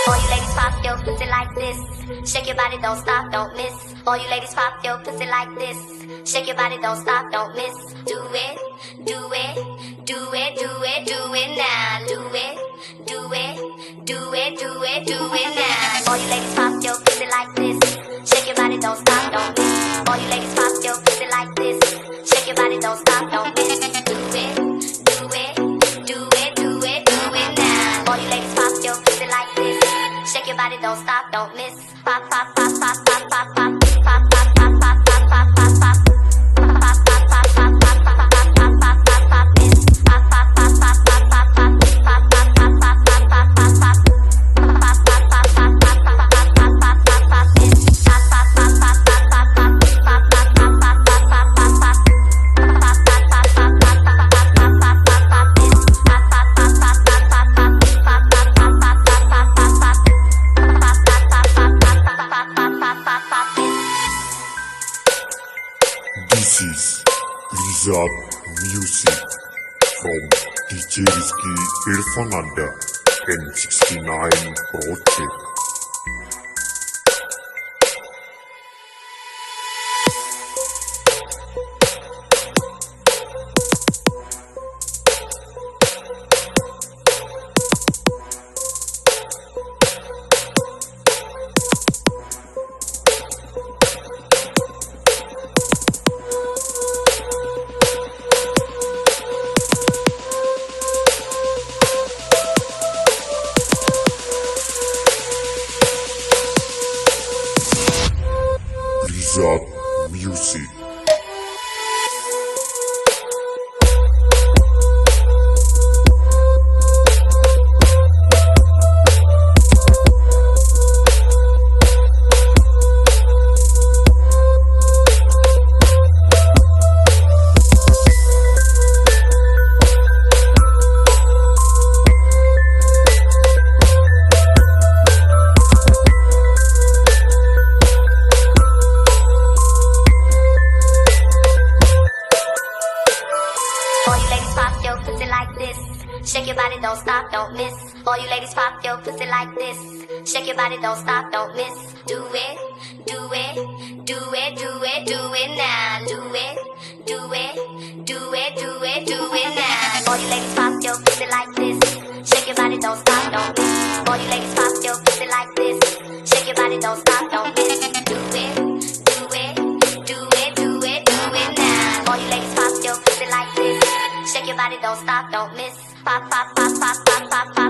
All you ladies pop your pussy like this. Shake your body, don't stop, don't miss. All you ladies pop your pussy like this. Shake your body, don't stop, don't miss. Do it, do it, do it, do it, do it now. Do it, do it, do it, do it, do it now. All you ladies pop your pussy like this. Shake your body, don't stop, don't miss. All you ladies pop your pussy like this. Shake your body, don't stop, don't miss. Do it, do it, do it, do it, do it now. All you ladies pop your pussy like this. Shake your body, don't stop, don't miss. Pop, pop, pop, pop, pop, pop, pop, pop, pop, pop, pop, pop, pop, pop, pop. This is Lizard Music from DJ Rizky Irfananda N69 Project. Lizard Music. Shake your body, don't stop, don't miss. All you ladies pop your pussy like this. Shake your body, don't stop, don't miss. Do it, do it, do it, do it, do it now. Do it, do it, do it, do it, do it now. All you ladies pop your pussy like this. Shake your body, don't stop, don't miss. All you ladies pop your pussy like this. Shake your body, don't stop, don't miss. Do it, do it, do it, do it, do it now. All you ladies pop your pussy like this. Shake your body, don't stop, don't miss. Pop, pop, pop, pop, pop, pop, pop.